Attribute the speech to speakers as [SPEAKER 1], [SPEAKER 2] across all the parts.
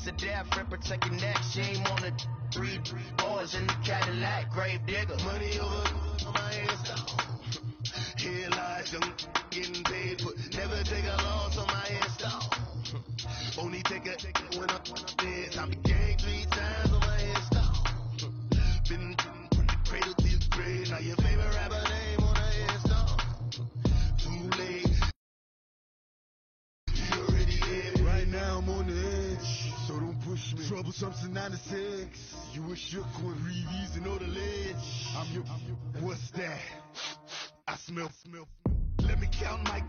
[SPEAKER 1] to death, friend, protect your neck. Shame on the 3 boys in the Cadillac, grave digger. Money over on my headstone. Here lies young getting paid for. Never take a loss on my headstone. Only take a when I'm dead. I be gang 3 times on my headstone. Been from the cradle to your grave. Now your favorite rapper name on a headstone. Too late. You already dead. Right now I'm on the edge, so don't push me. Troublesome to 96. You were shook when Reeves and all the ledge. I'm your. What's that? I smell. Let me count my.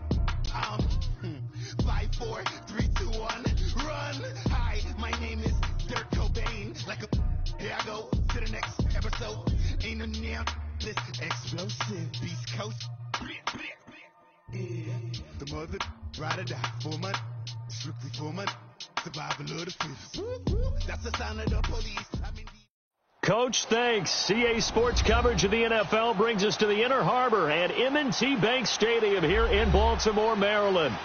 [SPEAKER 1] 5, 4, 3, 2, 1. Run. Hi, my name is Dirk Cobain. Like a. Here I go to the next episode. Ain't no neon. This explosive Beast Coast. Yeah. The mother ride or die for my. Strictly for my. Survival of the fittest. That's the sound of the police. I mean.
[SPEAKER 2] Coach, thanks. CA Sports coverage of the NFL brings us to the Inner Harbor at M&T Bank Stadium here in Baltimore, Maryland.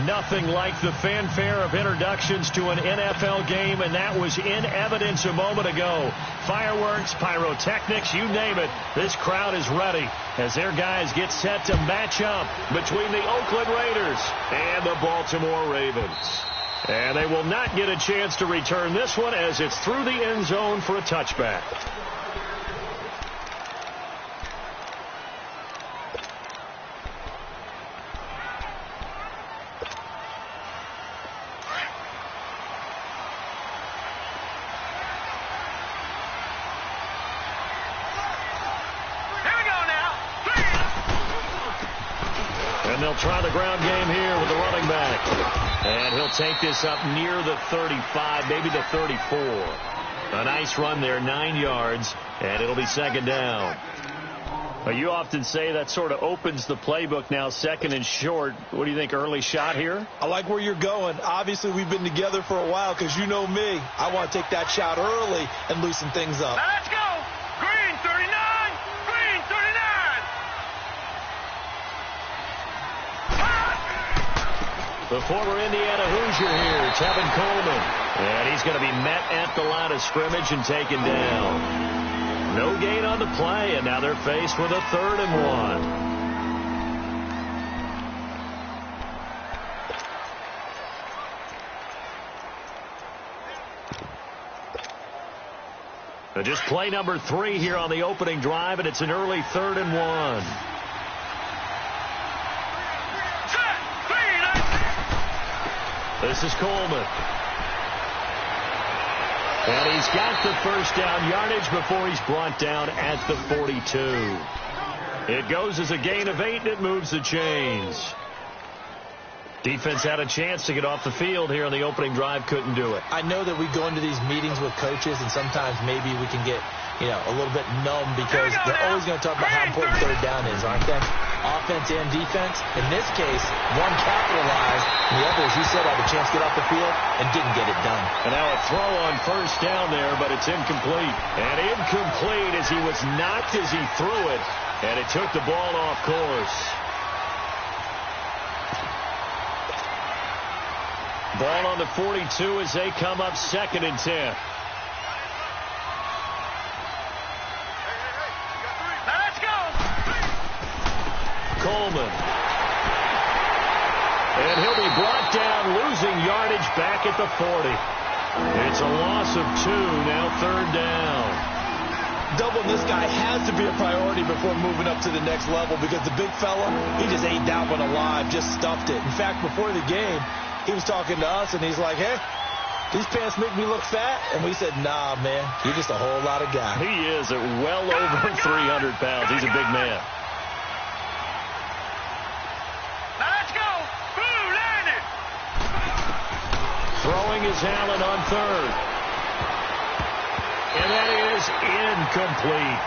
[SPEAKER 2] Nothing like the fanfare of introductions to an NFL game, and that was in evidence a moment ago. Fireworks, pyrotechnics, you name it. This crowd is ready as their guys get set to match up between the Oakland Raiders and the Baltimore Ravens. And they will not get a chance to return this one as it's through the end zone for a touchback. And they'll try the ground game here with the running back. And he'll take this up near the 35, maybe the 34. A nice run there, 9 yards, and it'll be second down. Well, you often say that sort of opens the playbook now, second and short. What do you think, early shot here?
[SPEAKER 3] I like where you're going. Obviously, we've been together for a while because you know me. I want to take that shot early and loosen things up.
[SPEAKER 4] Now let's go. Green 39. Green 39.
[SPEAKER 2] The former Indiana Hoosier here, Tevin Coleman. And he's going to be met at the line of scrimmage and taken down. No gain on the play, and now they're faced with a 3rd and 1. Just play number 3 here on the opening drive, and it's an early 3rd and 1. This is Coleman. And he's got the first down yardage before he's brought down at the 42. It goes as a gain of 8, and it moves the chains. Defense had a chance to get off the field here on the opening drive, couldn't do it.
[SPEAKER 3] I know that we go into these meetings with coaches, and sometimes maybe we can get, a little bit numb because they're always going to talk about how important 3rd down is, aren't they? Offense and defense. In this case, one capitalized, and the other, as you said, had a chance to get off the field and didn't get it done.
[SPEAKER 2] And now a throw on first down there, but it's incomplete. And incomplete as he was knocked as he threw it, and it took the ball off course. Ball on the 42 as they come up 2nd and 10. Coleman. And he'll be brought down, losing yardage back at the 40. It's a loss of 2, now 3rd down.
[SPEAKER 3] Doubling this guy has to be a priority before moving up to the next level because the big fella, he just ate that one alive, just stuffed it. In fact, before the game, he was talking to us, and he's like, hey, these pants make me look fat? And we said, nah, man, you're just a whole lot of guy.
[SPEAKER 2] He is at well over 300 pounds. He's a big man. Throwing is Allen on 3rd. And that is incomplete.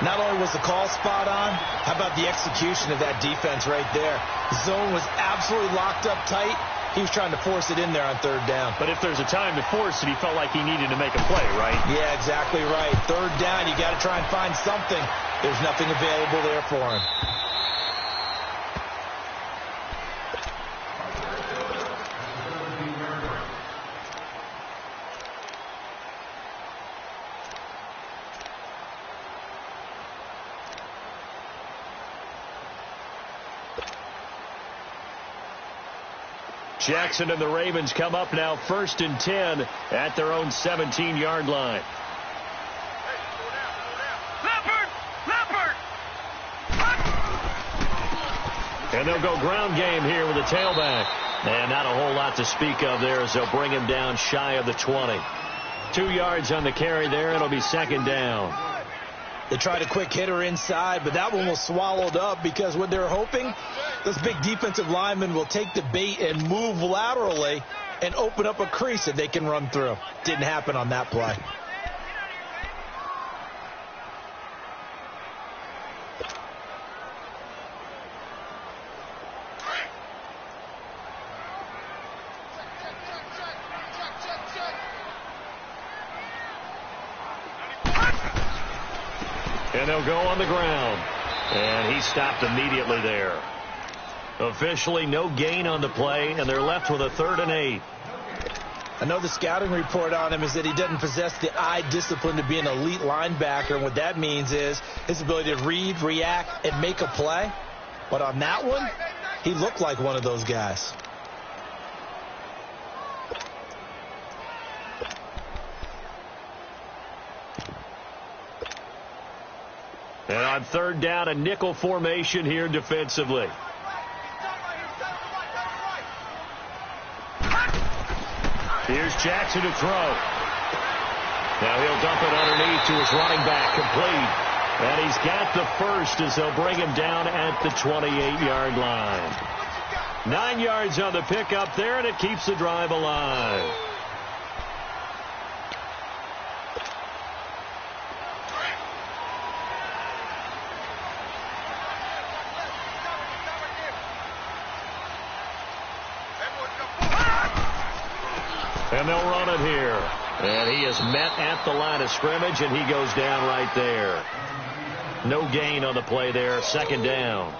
[SPEAKER 3] Not only was the call spot on, how about the execution of that defense right there? The zone was absolutely locked up tight. He was trying to force it in there on 3rd down.
[SPEAKER 2] But if there's a time to force it, he felt like he needed to make a play, right?
[SPEAKER 3] Yeah, exactly right. 3rd down, you got to try and find something. There's nothing available there for him.
[SPEAKER 2] Jackson and the Ravens come up now 1st and 10 at their own 17-yard line. And they'll go ground game here with a tailback. And not a whole lot to speak of there as they'll bring him down shy of the 20. 2 yards on the carry there, and it'll be 2nd down.
[SPEAKER 3] They tried a quick hitter inside, but that one was swallowed up because what they're hoping, this big defensive lineman will take the bait and move laterally and open up a crease that they can run through. Didn't happen on that play.
[SPEAKER 2] And they'll go on the ground. And he stopped immediately there. Officially no gain on the play, and they're left with a 3rd and 8.
[SPEAKER 3] I know the scouting report on him is that he doesn't possess the eye discipline to be an elite linebacker. And what that means is his ability to read, react, and make a play. But on that one, he looked like one of those guys.
[SPEAKER 2] And on 3rd down, a nickel formation here defensively. Here's Jackson to throw. Now he'll dump it underneath to his running back, complete. And he's got the first as they'll bring him down at the 28-yard line. 9 yards on the pickup there, and it keeps the drive alive. And they'll run it here. And he is met at the line of scrimmage, and he goes down right there. No gain on the play there. 2nd down.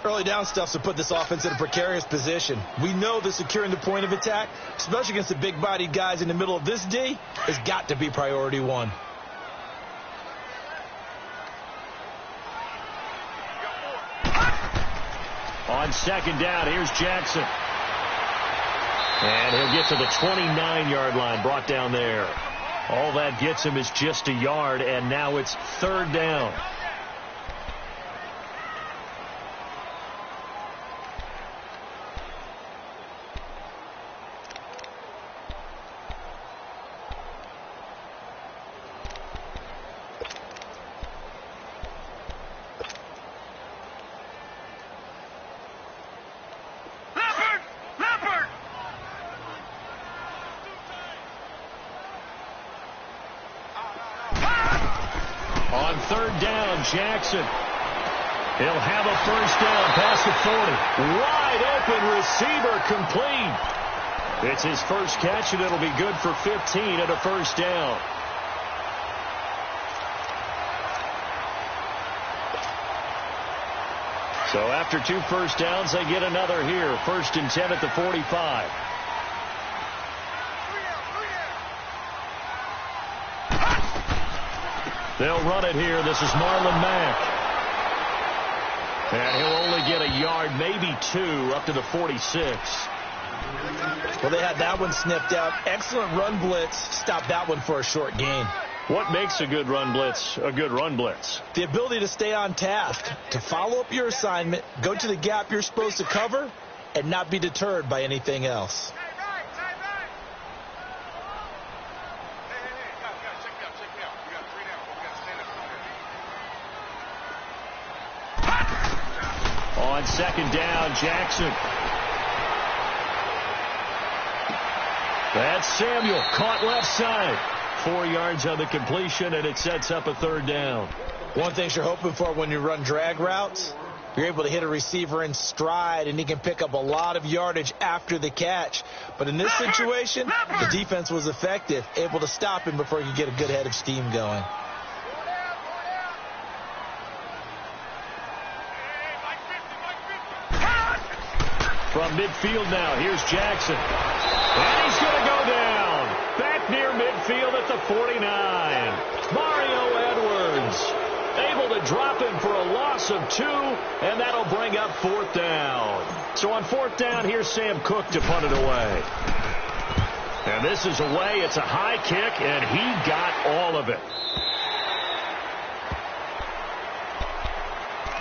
[SPEAKER 3] Early down stuff's to put this offense in a precarious position. We know that securing the point of attack, especially against the big-bodied guys in the middle of this D, has got to be priority 1.
[SPEAKER 2] On 2nd down, here's Jackson. And he'll get to the 29-yard line, brought down there. All that gets him is just a yard, and now it's 3rd down. On 3rd down, Jackson. He'll have a 1st down past the 40. Wide open receiver, complete. It's his first catch, and it'll be good for 15 and a 1st down. So after 2 1st downs, they get another here. 1st and 10 at the 45. They'll run it here. This is Marlon Mack. And he'll only get a yard, maybe 2, up to the 46.
[SPEAKER 3] Well, they had that one snipped out. Excellent run blitz. Stopped that one for a short gain.
[SPEAKER 2] What makes a good run blitz a good run blitz?
[SPEAKER 3] The ability to stay on task, to follow up your assignment, go to the gap you're supposed to cover, and not be deterred by anything else.
[SPEAKER 2] On 2nd down, Jackson. That's Samuel, caught left side. 4 yards on the completion, and it sets up a 3rd down.
[SPEAKER 3] One thing you're hoping for when you run drag routes, you're able to hit a receiver in stride, and he can pick up a lot of yardage after the catch. But in this situation, the defense was effective, able to stop him before he could get a good head of steam going.
[SPEAKER 2] From midfield now, here's Jackson. And he's going to go down. Back near midfield at the 49. Mario Edwards able able to drop him for a loss of 2, and that'll bring up 4th down. So on 4th down, here's Sam Cook to punt it away. And this is away. It's a high kick, and he got all of it.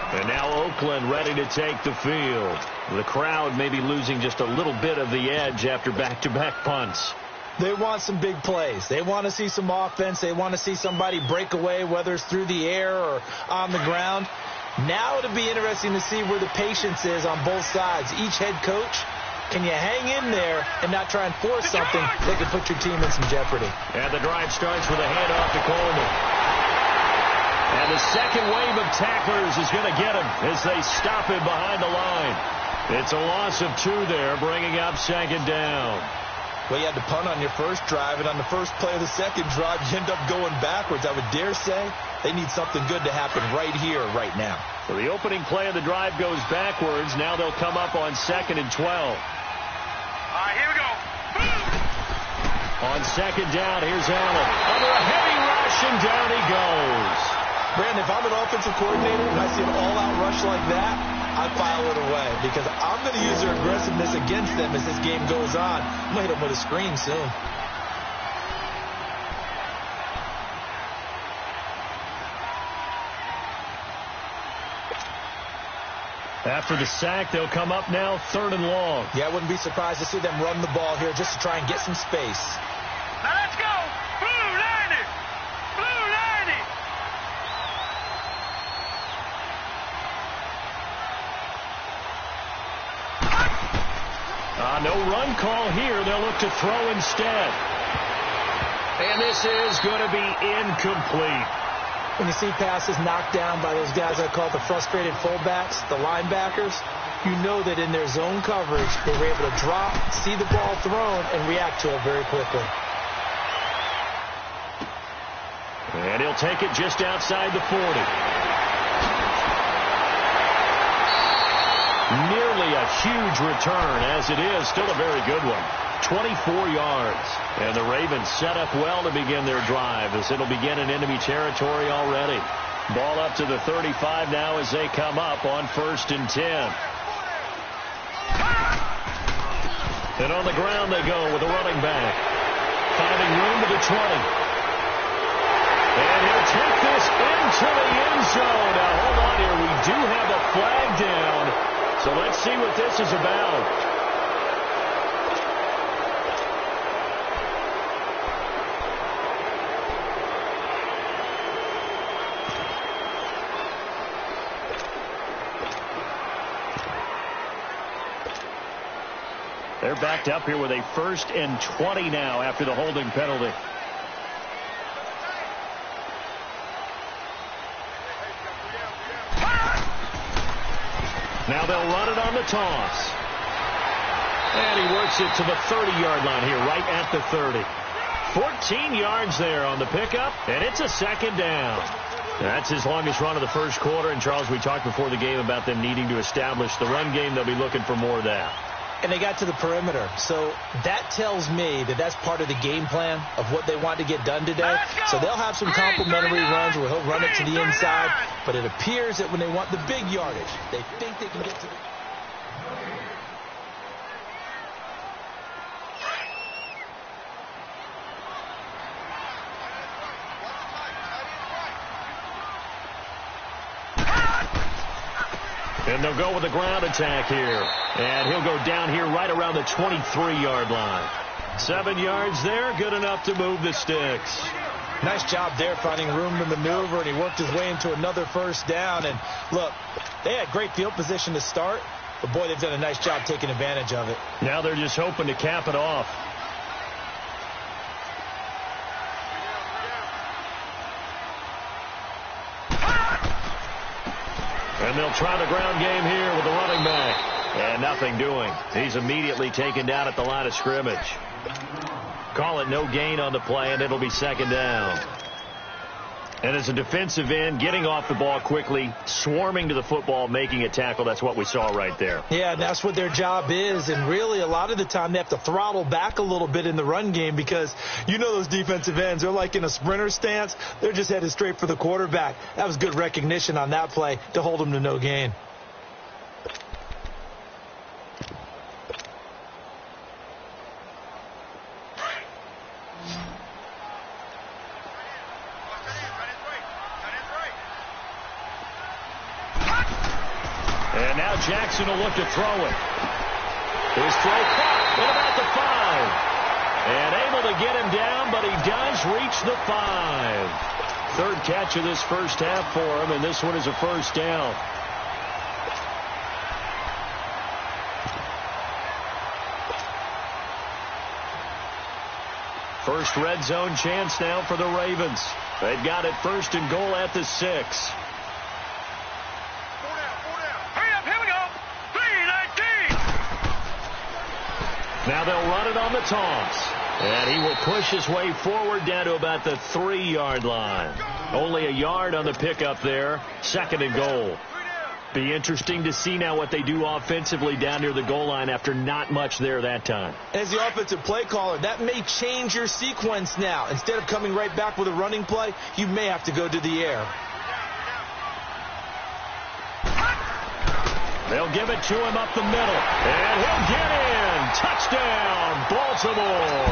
[SPEAKER 2] And now Oakland ready to take the field. The crowd may be losing just a little bit of the edge after back-to-back punts.
[SPEAKER 3] They want some big plays. They want to see some offense. They want to see somebody break away, whether it's through the air or on the ground. Now it'll be interesting to see where the patience is on both sides. Each head coach, can you hang in there and not try and force something that could put your team in some jeopardy?
[SPEAKER 2] And the drive starts with a handoff to Coleman. And the second wave of tacklers is going to get him as they stop him behind the line. It's a loss of 2 there, bringing up 2nd down.
[SPEAKER 3] Well, you had to punt on your first drive, and on the first play of the second drive, you end up going backwards. I would dare say they need something good to happen right here, right now.
[SPEAKER 2] So the opening play of the drive goes backwards. Now they'll come up on 2nd and 12.
[SPEAKER 4] All right, here we go.
[SPEAKER 2] On 2nd down, here's Allen. Under a heavy rush, and down he goes.
[SPEAKER 3] Brandon, if I'm an offensive coordinator and I see an all-out rush like that, I file it away because I'm going to use their aggressiveness against them as this game goes on. I'm going to hit them with a screen soon.
[SPEAKER 2] After the sack, they'll come up now 3rd and long.
[SPEAKER 3] Yeah, I wouldn't be surprised to see them run the ball here just to try and get some space.
[SPEAKER 4] Now let's go. Blue 90. Blue 90.
[SPEAKER 2] No run call here. They'll look to throw instead. And this is going to be incomplete.
[SPEAKER 3] When you see passes knocked down by those guys I call the frustrated fullbacks, the linebackers, you know that in their zone coverage, they were able to drop, see the ball thrown, and react to it very quickly.
[SPEAKER 2] And he'll take it just outside the 40. Nearly a huge return, as it is still a very good one. 24 yards. And the Ravens set up well to begin their drive as it'll begin in enemy territory already. Ball up to the 35 now as they come up on 1st and 10. And on the ground they go with a running back. Finding room to the 20. And he'll take this into the end zone. Now hold on here. We do have a flag down. So let's see what this is about. They're backed up here with a 1st and 20 now after the holding penalty. Now they'll run it on the toss. And he works it to the 30-yard line here, right at the 30. 14 yards there on the pickup, and it's a 2nd down. That's his longest run of the first quarter. And, Charles, we talked before the game about them needing to establish the run game. They'll be looking for more of that.
[SPEAKER 3] And they got to the perimeter. So that tells me that that's part of the game plan of what they want to get done today. So they'll have some complimentary runs where he'll run it to the inside. But it appears that when they want the big yardage, they think they can get to the...
[SPEAKER 2] And they'll go with a ground attack here. And he'll go down here right around the 23-yard line. 7 yards there, good enough to move the sticks.
[SPEAKER 3] Nice job there finding room to maneuver, and he worked his way into another 1st down. And, look, they had great field position to start, but, boy, they've done a nice job taking advantage of it.
[SPEAKER 2] Now they're just hoping to cap it off. And they'll try the ground game here with the running back. And nothing doing. He's immediately taken down at the line of scrimmage. Call it no gain on the play, and it'll be 2nd down. And as a defensive end, getting off the ball quickly, swarming to the football, making a tackle, that's what we saw right there.
[SPEAKER 3] Yeah, that's what their job is. And really, a lot of the time, they have to throttle back a little bit in the run game because you know those defensive ends, they're like in a sprinter stance. They're just headed straight for the quarterback. That was good recognition on that play to hold them to no gain.
[SPEAKER 2] And now Jackson will look to throw it. His throw caught at about the 5. And able to get him down, but he does reach the 5. Third catch of this first half for him, and this one is a first down. First red zone chance now for the Ravens. They've got it first and goal at the 6. Now they'll run it on the toss. And he will push his way forward down to about the 3-yard line. Only a yard on the pickup there. Second and goal. Be interesting to see now what they do offensively down near the goal line after not much there that time.
[SPEAKER 3] As the offensive play caller, that may change your sequence now. Instead of coming right back with a running play, you may have to go to the air.
[SPEAKER 2] They'll give it to him up the middle. And he'll get in. Touchdown, Baltimore.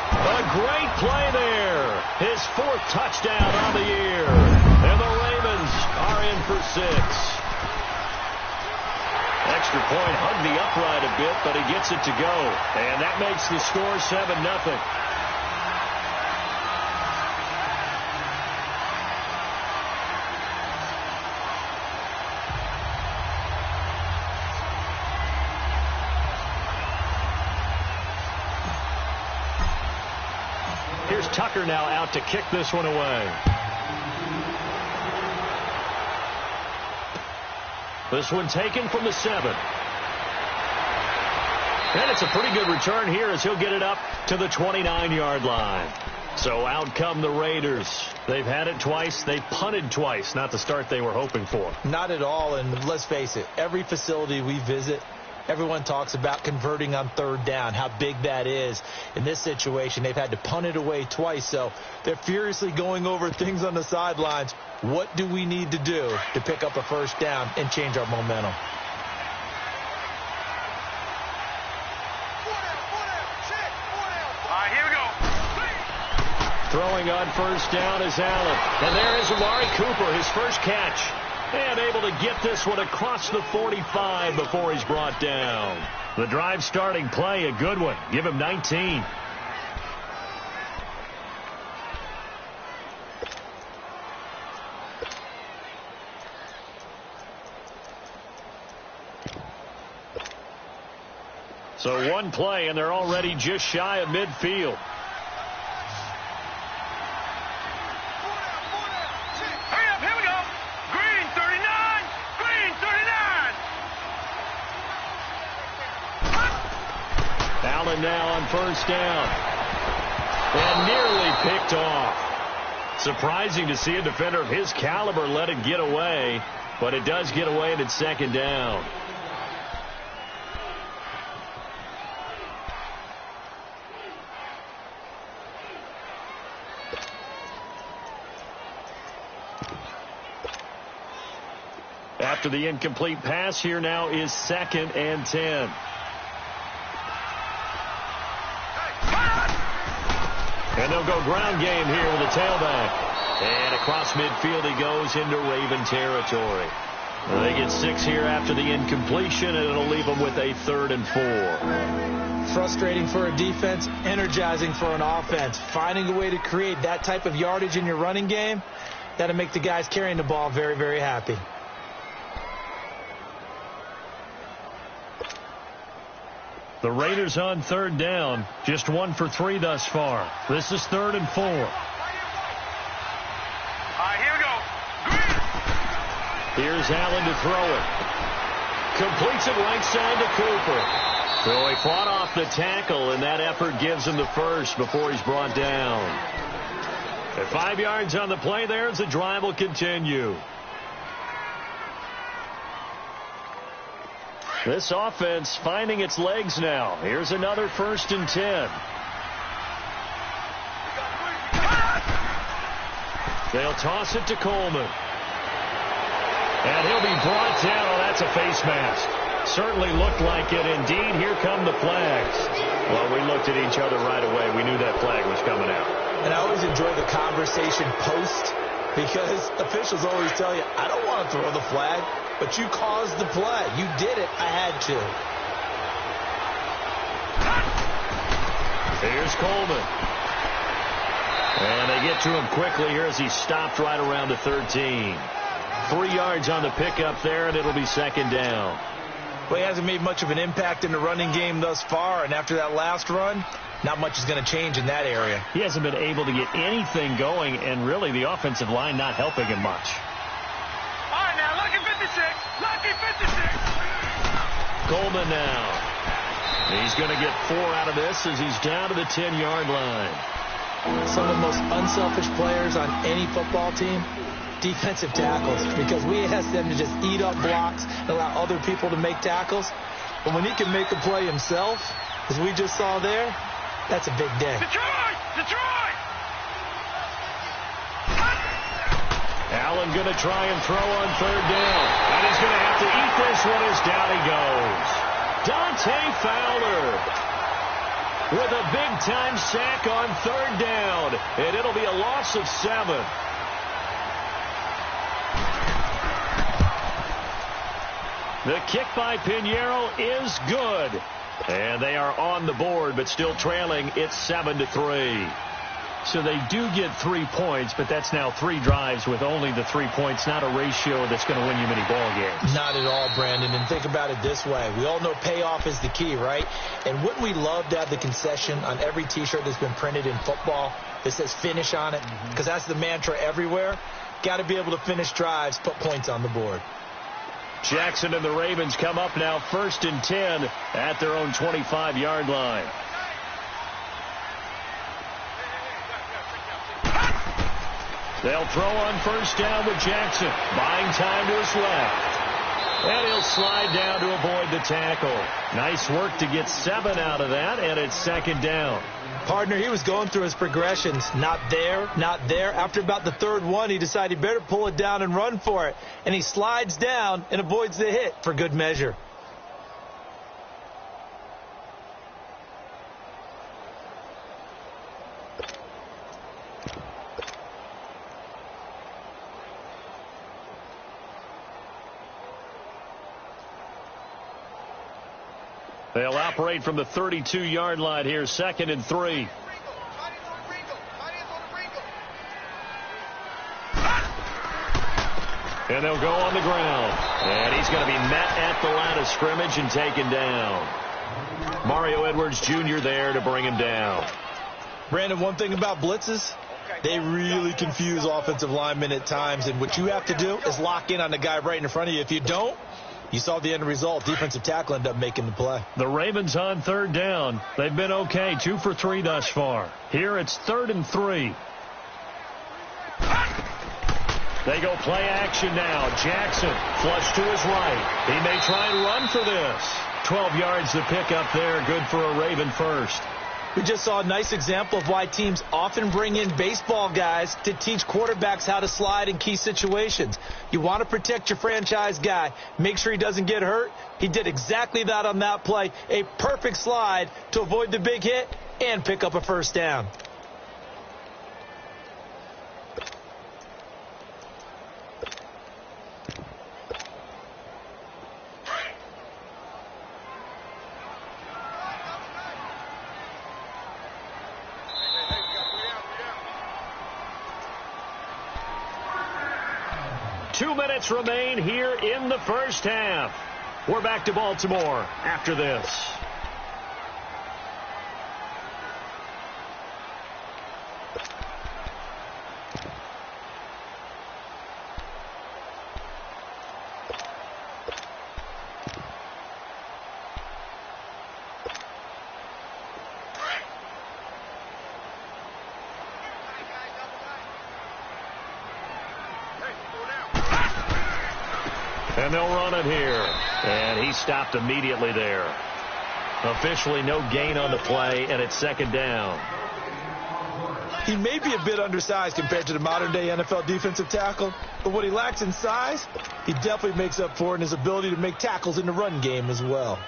[SPEAKER 2] A great play there. His 4th touchdown on the year. And the Ravens are in for 6. Extra point hugged the upright a bit, but he gets it to go. And that makes the score 7-0. Here's Tucker now out to kick this one away. This one taken from the 7. And it's a pretty good return here as he'll get it up to the 29-yard line. So out come the Raiders. They've had it twice. They've punted twice. Not the start they were hoping for.
[SPEAKER 3] Not at all. And let's face it, every facility we visit, everyone talks about converting on 3rd down, how big that is. In this situation, they've had to punt it away twice, so they're furiously going over things on the sidelines. What do we need to do to pick up a first down and change our momentum?
[SPEAKER 4] Here we go.
[SPEAKER 2] Throwing on first down is Allen. And there is Amari Cooper, his first catch. And able to get this one across the 45 before he's brought down. The drive starting play, a good one. Give him 19. So one play, and they're already just shy of midfield. Allen now on first down. And nearly picked off. Surprising to see a defender of his caliber let it get away, but it does get away and it's second down. After the incomplete pass, here now is 2nd and 10. And they'll go ground game here with a tailback. And across midfield he goes into Raven territory. They get 6 here after the incompletion, and it'll leave them with a 3rd and 4.
[SPEAKER 3] Frustrating for a defense, energizing for an offense. Finding a way to create that type of yardage in your running game, that'll make the guys carrying the ball very, very happy.
[SPEAKER 2] The Raiders on 3rd down, just 1 for 3 thus far. This is 3rd and 4.
[SPEAKER 4] Here we go.
[SPEAKER 2] Here's Allen to throw it. Completes it right side to Cooper. So he fought off the tackle, and that effort gives him the first before he's brought down. At 5 yards on the play there as the drive will continue. This offense finding its legs now. Here's another 1st and 10. They'll toss it to Coleman. And he'll be brought down. Oh, that's a face mask. Certainly looked like it. Indeed, here come the flags. Well, we looked at each other right away. We knew that flag was coming out.
[SPEAKER 3] And I always enjoy the conversation post because officials always tell you, I don't want to throw the flag, but you caused the play. You did it. I had to.
[SPEAKER 2] Here's Coleman. And they get to him quickly here as he stopped right around the 13. 3 yards on the pickup there, and it'll be 2nd down.
[SPEAKER 3] Well, he hasn't made much of an impact in the running game thus far, and after that last run, not much is going to change in that area.
[SPEAKER 2] He hasn't been able to get anything going, and really the offensive line not helping him much.
[SPEAKER 4] All right, now, lucky 56. Lucky 56.
[SPEAKER 2] Coleman now. He's going to get 4 out of this as he's down to the 10-yard line.
[SPEAKER 3] Some of the most unselfish players on any football team, defensive tackles, because we ask them to just eat up blocks and allow other people to make tackles. But when he can make a play himself, as we just saw there, that's a big day.
[SPEAKER 4] Detroit! Detroit!
[SPEAKER 2] Allen going to try and throw on 3rd down. And he's going to have to eat this one as down he goes. Dante Fowler with a big-time sack on 3rd down. And it'll be a loss of 7. The kick by Pinheiro is good. And they are on the board, but still trailing. It's 7-3. So they do get 3 points, but that's now 3 drives with only the 3 points, not a ratio that's going to win you many ball games.
[SPEAKER 3] Not at all, Brandon. And think about it this way. We all know payoff is the key, right? And wouldn't we love to have the concession on every T-shirt that's been printed in football that says finish on it? Because that's the mantra everywhere. Got to be able to finish drives, put points on the board.
[SPEAKER 2] Jackson and the Ravens come up now 1st and 10 at their own 25-yard line. They'll throw on 1st down with Jackson. Buying time to his left. And he'll slide down to avoid the tackle. Nice work to get 7 out of that, and it's 2nd down.
[SPEAKER 3] Partner, he was going through his progressions. Not there, not there. After about the 3rd one, he decided he better pull it down and run for it. And he slides down and avoids the hit for good measure.
[SPEAKER 2] They'll operate from the 32-yard line here, 2nd and 3. And they'll go on the ground. And he's going to be met at the line of scrimmage and taken down. Mario Edwards Jr. there to bring him down.
[SPEAKER 3] Brandon, one thing about blitzes, they really confuse offensive linemen at times. And what you have to do is lock in on the guy right in front of you. If you don't, you saw the end result. Defensive tackle ended up making the play.
[SPEAKER 2] The Ravens on 3rd down. They've been okay. 2 for 3 thus far. Here it's 3rd and 3. They go play action now. Jackson flush to his right. He may try and run for this. 12 yards to pick up there. Good for a Raven first.
[SPEAKER 3] We just saw a nice example of why teams often bring in baseball guys to teach quarterbacks how to slide in key situations. You want to protect your franchise guy. Make sure he doesn't get hurt. He did exactly that on that play. A perfect slide to avoid the big hit and pick up a 1st down.
[SPEAKER 2] Remain here in the 1st half. We're back to Baltimore after this. And they'll run it here. And he stopped immediately there. Officially no gain on the play, and it's second down.
[SPEAKER 3] He may be a bit undersized compared to the modern-day NFL defensive tackle, but what he lacks in size, he definitely makes up for in his ability to make tackles in the run game as well.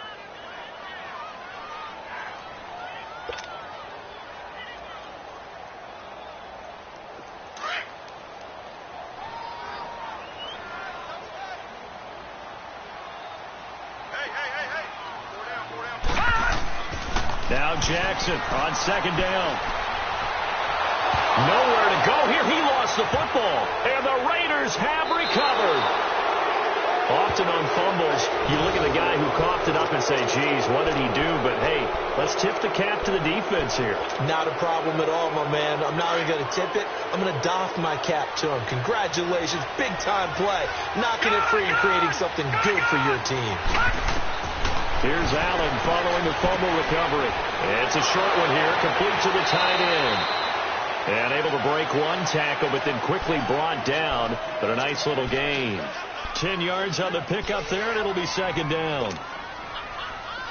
[SPEAKER 2] Now Jackson on second down. Nowhere to go here. He lost the football, and the Raiders have recovered. Often on fumbles, you look at the guy who coughed it up and say, geez, what did he do? But, hey, let's tip the cap to the defense here.
[SPEAKER 3] Not a problem at all, my man. I'm not even going to tip it. I'm going to doff my cap to him. Congratulations. Big-time play. Knocking it free and creating something good for your team.
[SPEAKER 2] Here's Allen following the fumble recovery. It's a short one here, complete to the tight end. And able to break one tackle, but then quickly brought down. But a nice little gain. 10 yards on the pickup there, and it'll be second down.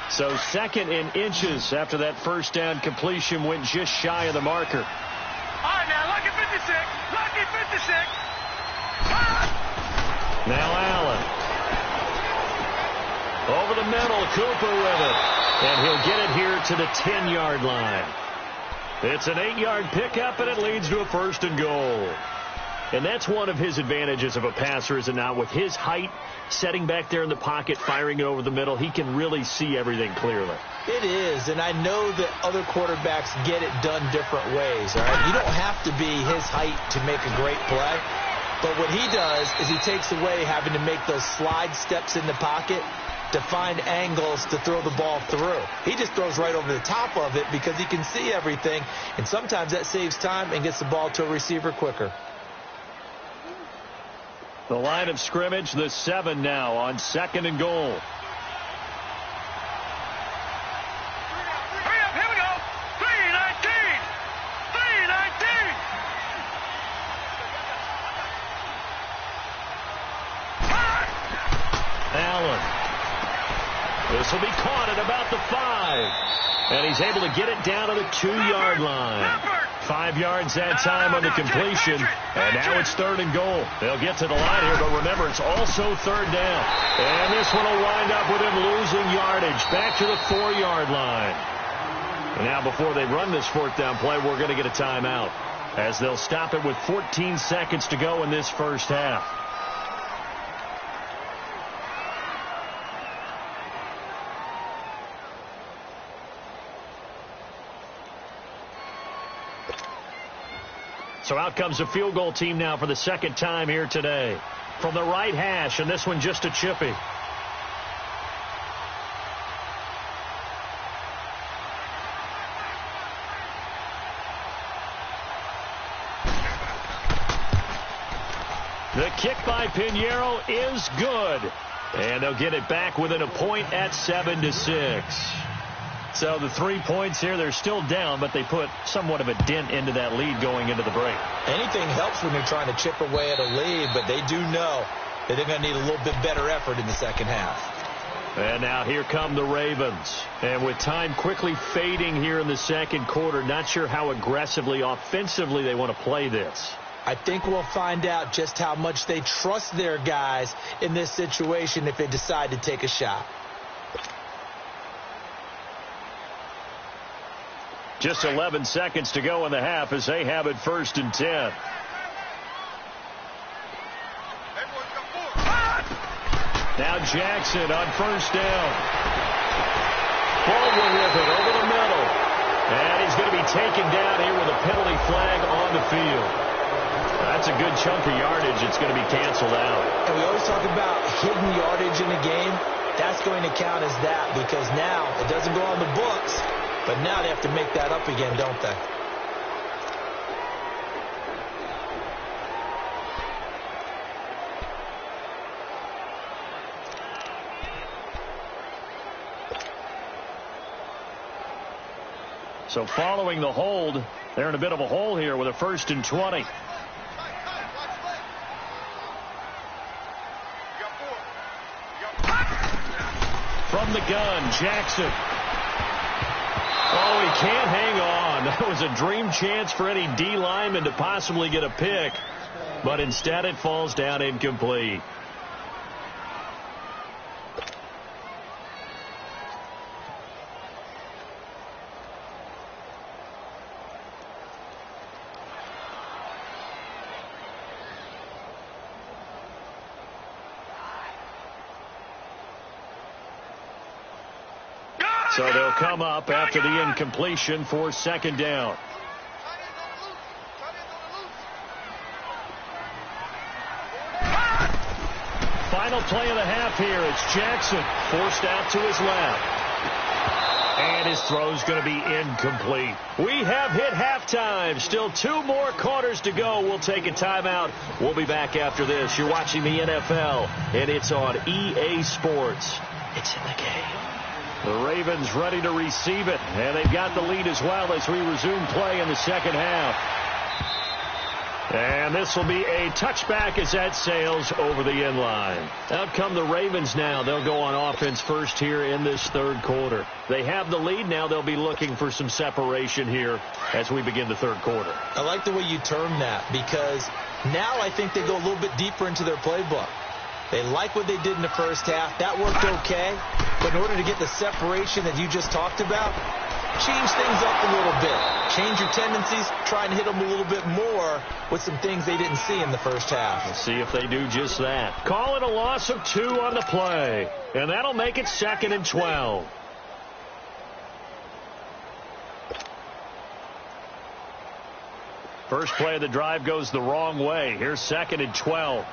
[SPEAKER 2] So second in inches after that first down completion went just shy of the marker.
[SPEAKER 4] All right, now, lucky 56. Lucky 56.
[SPEAKER 2] Now Allen. Over the middle, Cooper with it. And he'll get it here to the 10-yard line. It's an 8-yard pickup, and it leads to a first and goal. And that's one of his advantages of a passer, is it not? With his height, setting back there in the pocket, firing it over the middle, he can really see everything clearly.
[SPEAKER 3] It is, and I know that other quarterbacks get it done different ways, all right? You don't have to be his height to make a great play. But what he does is he takes away having to make those slide steps in the pocket to find angles to throw the ball through. He just throws right over the top of it because he can see everything, and sometimes that saves time and gets the ball to a receiver quicker.
[SPEAKER 2] The line of scrimmage, the 7 now on second and goal.
[SPEAKER 4] Hurry up, here we go. 3:19. 3:19.
[SPEAKER 2] Allen. This will be caught at about the 5. And he's able to get it down to the 2-yard line. 5 yards that time on the completion. And now it's third and goal. They'll get to the line here, but remember, it's also third down. And this one will wind up with him losing yardage back to the 4-yard line. And now before they run this fourth down play, we're going to get a timeout, as they'll stop it with 14 seconds to go in this first half. So out comes the field goal team now for the second time here today. From the right hash, and this one just a chippy. The kick by Pinheiro is good. And they'll get it back within a point at 7-6. So the 3 points here, they're still down, but they put somewhat of a dent into that lead going into the break.
[SPEAKER 3] Anything helps when you're trying to chip away at a lead, but they do know that they're going to need a little bit better effort in the second half.
[SPEAKER 2] And now here come the Ravens. And with time quickly fading here in the second quarter, not sure how aggressively, offensively they want to play this.
[SPEAKER 3] I think we'll find out just how much they trust their guys in this situation if they decide to take a shot.
[SPEAKER 2] Just 11 seconds to go in the half as they have it first and 10. Now Jackson on first down. Baldwin with it over the middle. And he's going to be taken down here with a penalty flag on the field. That's a good chunk of yardage. It's going to be canceled out.
[SPEAKER 3] And we always talk about hidden yardage in a game. That's going to count as that because now it doesn't go on the books. But now they have to make that up again, don't they?
[SPEAKER 2] So following the hold, they're in a bit of a hole here with a first and 20. from the gun, Jackson. Oh, he can't hang on. That was a dream chance for any D lineman to possibly get a pick, but instead it falls down incomplete. So they'll come up after the incompletion for second down. Final play of the half here. It's Jackson forced out to his left. And his throw's going to be incomplete. We have hit halftime. Still 2 more quarters to go. We'll take a timeout. We'll be back after this. You're watching the NFL, and it's on EA Sports. It's in the game. The Ravens ready to receive it, and they've got the lead as well as we resume play in the second half. And this will be a touchback as that sails over the end line. Out come the Ravens now. They'll go on offense first here in this third quarter. They have the lead now. They'll be looking for some separation here as we begin the third quarter.
[SPEAKER 3] I like the way you term that, because now I think they go a little bit deeper into their playbook. They like what they did in the first half. That worked okay. But in order to get the separation that you just talked about, change things up a little bit. Change your tendencies. Try and hit them a little bit more with some things they didn't see in the first half.
[SPEAKER 2] We'll see if they do just that. Call it a loss of 2 on the play. And that'll make it 2nd and 12. First play of the drive goes the wrong way. Here's 2nd and 12.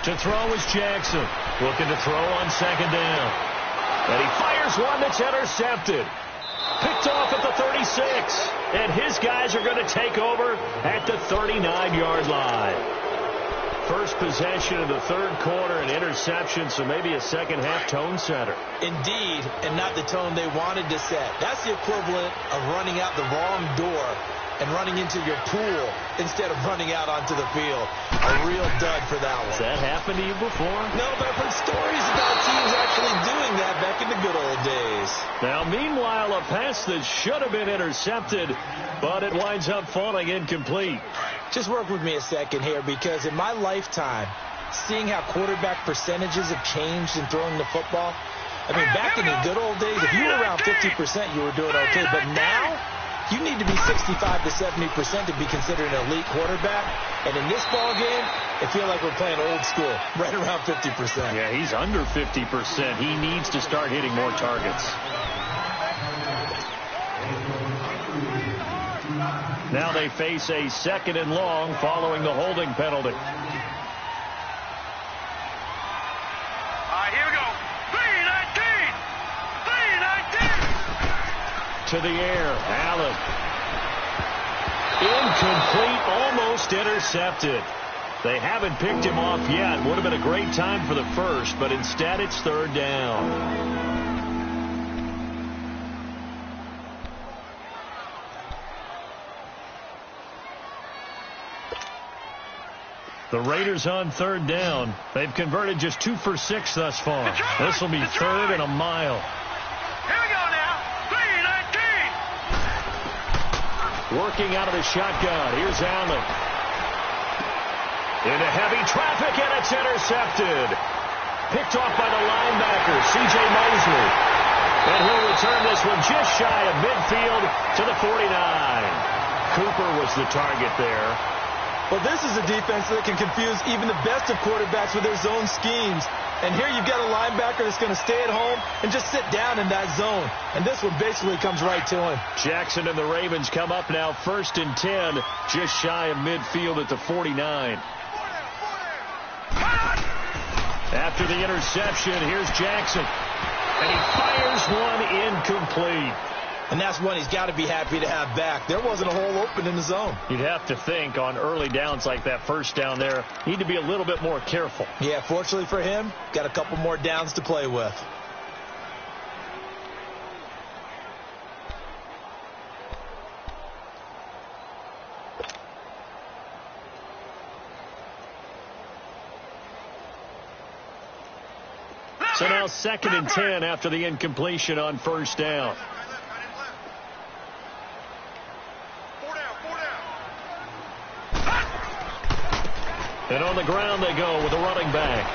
[SPEAKER 2] To throw is Jackson. Looking to throw on second down. And he fires one that's intercepted. Picked off at the 36. And his guys are going to take over at the 39-yard line. First possession of the third quarter, an interception, so maybe a second-half tone setter.
[SPEAKER 3] Indeed, and not the tone they wanted to set. That's the equivalent of running out the wrong door and running into your pool instead of running out onto the field. A real dud for that one.
[SPEAKER 2] Has that happened to you before?
[SPEAKER 3] No, but I've heard stories about teams actually doing that back in the good old days.
[SPEAKER 2] Now, meanwhile, a pass that should have been intercepted, but it winds up falling incomplete.
[SPEAKER 3] Just work with me a second here, because in my lifetime, seeing how quarterback percentages have changed in throwing the football, I mean, back in the good old days, if you were around 50%, you were doing okay. But now, you need to be 65 to 70% to be considered an elite quarterback. And in this ball game, it feels like we're playing old school, right around 50%.
[SPEAKER 2] Yeah, he's under 50%. He needs to start hitting more targets. Now they face a 2nd and long following the holding penalty.
[SPEAKER 4] All right, here we go. 3-19. 3-19.
[SPEAKER 2] To the air, Allen. Incomplete, almost intercepted. They haven't picked him off yet. Would have been a great time for the first, but instead it's 3rd down. The Raiders on 3rd down. They've converted just 2 for 6 thus far. This will be 3rd and a mile.
[SPEAKER 4] Here we go now. 3-19.
[SPEAKER 2] Working out of the shotgun. Here's Allen. Into heavy traffic, and it's intercepted. Picked off by the linebacker, C.J. Mosley. And he'll return this one just shy of midfield to the 49. Cooper was the target there.
[SPEAKER 3] Well, this is a defense that can confuse even the best of quarterbacks with their zone schemes. And here you've got a linebacker that's going to stay at home and just sit down in that zone. And this one basically comes right to him.
[SPEAKER 2] Jackson and the Ravens come up now 1st and 10, just shy of midfield at the 49. After the interception, here's Jackson. And he fires one incomplete.
[SPEAKER 3] And that's one he's got to be happy to have back. There wasn't a hole open in the zone.
[SPEAKER 2] You'd have to think on early downs like that first down there, need to be a little bit more careful.
[SPEAKER 3] Yeah, fortunately for him, got a couple more downs to play with.
[SPEAKER 2] So now 2nd and 10 after the incompletion on first down. And on the ground they go with a running back.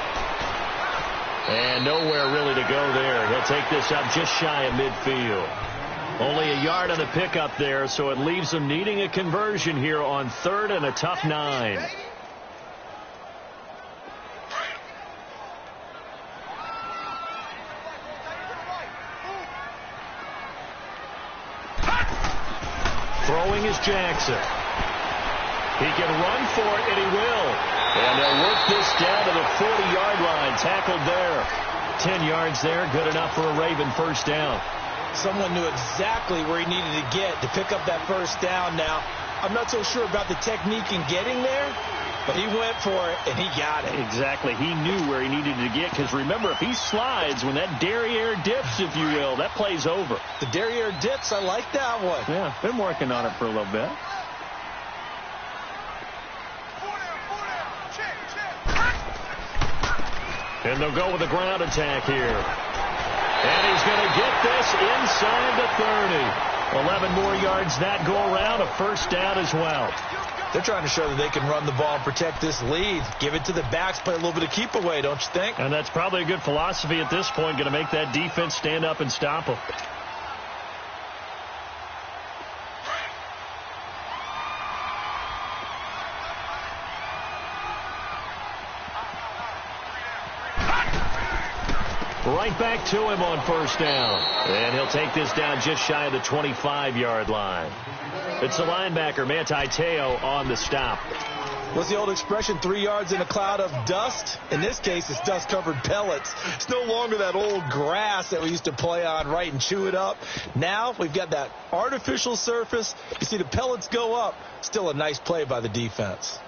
[SPEAKER 2] And nowhere really to go there. He'll take this up just shy of midfield. Only a yard on the pickup there, so it leaves them needing a conversion here on 3rd and a tough 9. Throwing is Jackson. He can run for it, and he will. And they'll work this down to the 40-yard line. Tackled there. 10 yards there. Good enough for a Raven first down.
[SPEAKER 3] Someone knew exactly where he needed to get to pick up that first down now. I'm not so sure about the technique in getting there, but he went for it, and he got it.
[SPEAKER 2] Exactly. He knew where he needed to get, because remember, if he slides, when that derriere dips, if you will, that play's over.
[SPEAKER 3] The derriere dips, I like that one.
[SPEAKER 2] Yeah, been working on it for a little bit. And they'll go with a ground attack here. And he's going to get this inside the 30. 11 more yards that go around, a first down as well.
[SPEAKER 3] They're trying to show that they can run the ball and protect this lead. Give it to the backs, play a little bit of keep away, don't you think?
[SPEAKER 2] And that's probably a good philosophy at this point, going to make that defense stand up and stop them. Right back to him on first down. And he'll take this down just shy of the 25-yard line. It's the linebacker, Manti Te'o, on the stop.
[SPEAKER 3] What's the old expression, 3 yards in a cloud of dust? In this case, it's dust-covered pellets. It's no longer that old grass that we used to play on, right, and chew it up. Now we've got that artificial surface. You see the pellets go up. Still a nice play by the defense.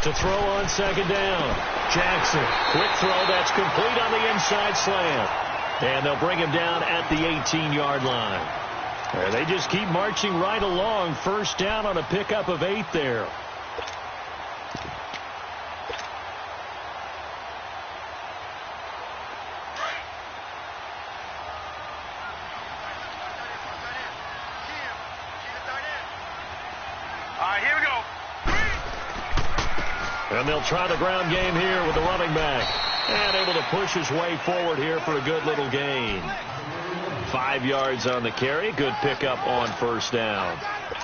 [SPEAKER 2] To throw on second down. Jackson, quick throw, that's complete on the inside slant. And they'll bring him down at the 18-yard line. They just keep marching right along. First down on a pickup of 8 there.
[SPEAKER 4] Here we go.
[SPEAKER 2] And they'll try the ground game here with the running back. And able to push his way forward here for a good little gain. 5 yards on the carry. Good pickup on first down.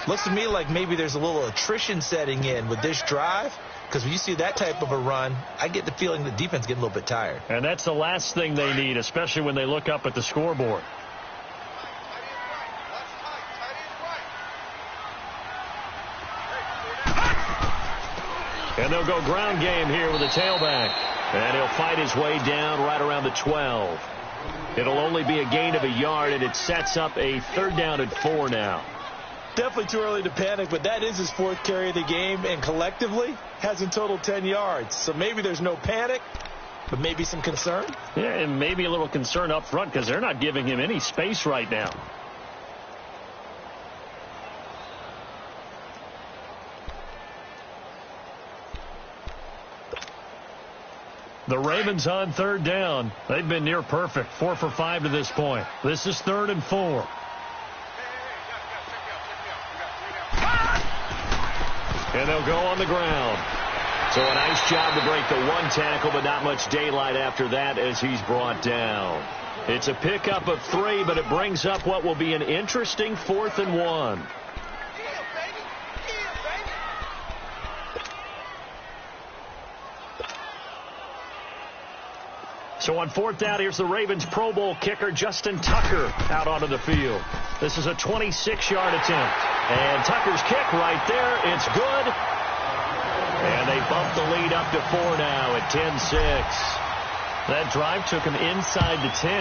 [SPEAKER 3] Looks to me like maybe there's a little attrition setting in with this drive. Because when you see that type of a run, I get the feeling the defense getting a little bit tired.
[SPEAKER 2] And that's the last thing they need, especially when they look up at the scoreboard. And they'll go ground game here with a tailback. And he'll fight his way down right around the 12. It'll only be a gain of a yard, and it sets up a 3rd down and 4 now.
[SPEAKER 3] Definitely too early to panic, but that is his 4th carry of the game, and collectively has in total 10 yards. So maybe there's no panic, but maybe some concern.
[SPEAKER 2] Yeah, and maybe a little concern up front because they're not giving him any space right now. The Ravens on 3rd down. They've been near perfect. 4 for 5 to this point. This is 3rd and 4. And they'll go on the ground. So a nice job to break the 1 tackle, but not much daylight after that as he's brought down. It's a pickup of 3, but it brings up what will be an interesting 4th and 1. So on 4th down, here's the Ravens Pro Bowl kicker, Justin Tucker, out onto the field. This is a 26-yard attempt. And Tucker's kick right there. It's good. And they bump the lead up to 4 now at 10-6. That drive took him inside the 10.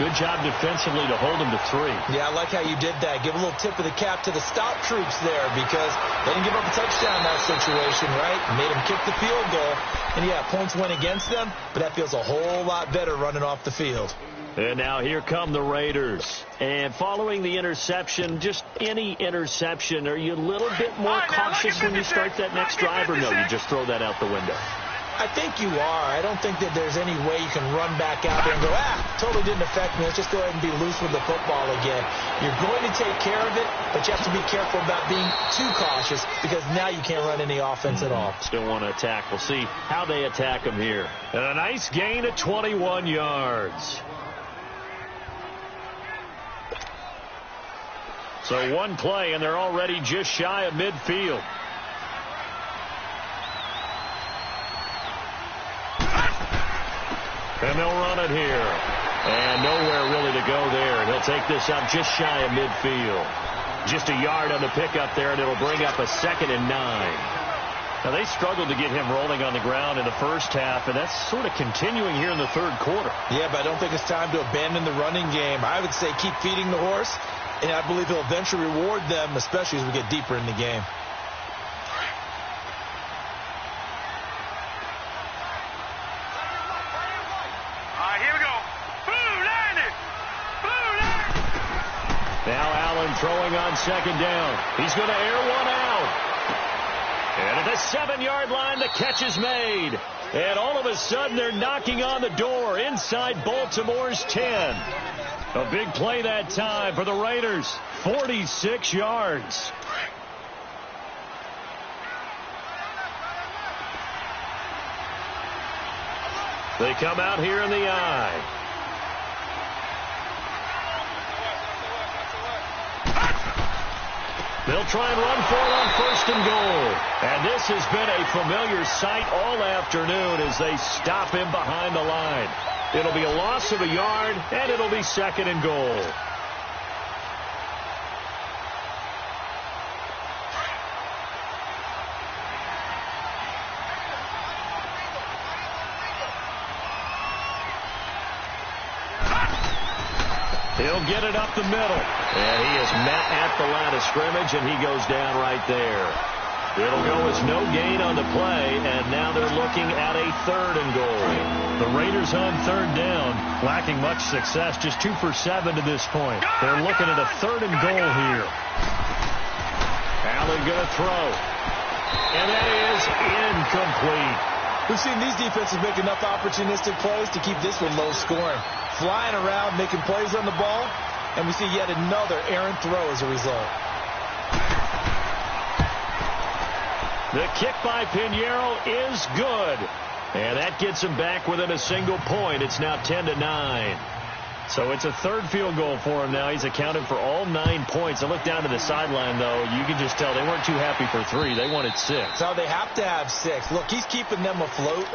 [SPEAKER 2] Good job defensively to hold him to 3.
[SPEAKER 3] Yeah, I like how you did that. Give a little tip of the cap to the stop troops there because they didn't give up a touchdown in that situation, right? Made them kick the field goal. And, yeah, points went against them, but that feels a whole lot better running off the field.
[SPEAKER 2] And now here come the Raiders. And following the interception, just any interception, are you a little bit more cautious when you start that next drive, or no, you just throw that out the window?
[SPEAKER 3] I think you are. I don't think that there's any way you can run back out there and go, totally didn't affect me. Let's just go ahead and be loose with the football again. You're going to take care of it, but you have to be careful about being too cautious because now you can't run any offense at all.
[SPEAKER 2] Still want to attack. We'll see how they attack them here. And a nice gain of 21 yards. So one play, and they're already just shy of midfield. And they'll run it here. And nowhere really to go there. And he'll take this up just shy of midfield. Just a yard on the pickup there, and it'll bring up a 2nd and 9. Now, they struggled to get him rolling on the ground in the first half, and that's sort of continuing here in the third quarter.
[SPEAKER 3] Yeah, but I don't think it's time to abandon the running game. I would say keep feeding the horse, and I believe he'll eventually reward them, especially as we get deeper in the game.
[SPEAKER 2] Throwing on 2nd down. He's going to air one out. And at the 7-yard line, the catch is made. And all of a sudden, they're knocking on the door inside Baltimore's 10. A big play that time for the Raiders. 46 yards. They come out here in the I. They'll try and run for it on 1st and goal. And this has been a familiar sight all afternoon as they stop him behind the line. It'll be a loss of a yard, and it'll be 2nd and goal. He'll get it up the middle. And he is met at the line of scrimmage, and he goes down right there. It'll go as no gain on the play, and now they're looking at a 3rd and goal. The Raiders on 3rd down, lacking much success, just 2 for 7 to this point. They're looking at a 3rd and goal here. Allen going to throw. And that is incomplete.
[SPEAKER 3] We've seen these defenses make enough opportunistic plays to keep this one low scoring. Flying around, making plays on the ball, and we see yet another errant throw as a result.
[SPEAKER 2] The kick by Pinheiro is good. And that gets him back within a single point. It's now 10-9. So it's a 3rd field goal for him now. He's accounted for all 9 points. I look down to the sideline, though. You can just tell they weren't too happy for 3. They wanted 6.
[SPEAKER 3] So they have to have 6. Look, he's keeping them afloat,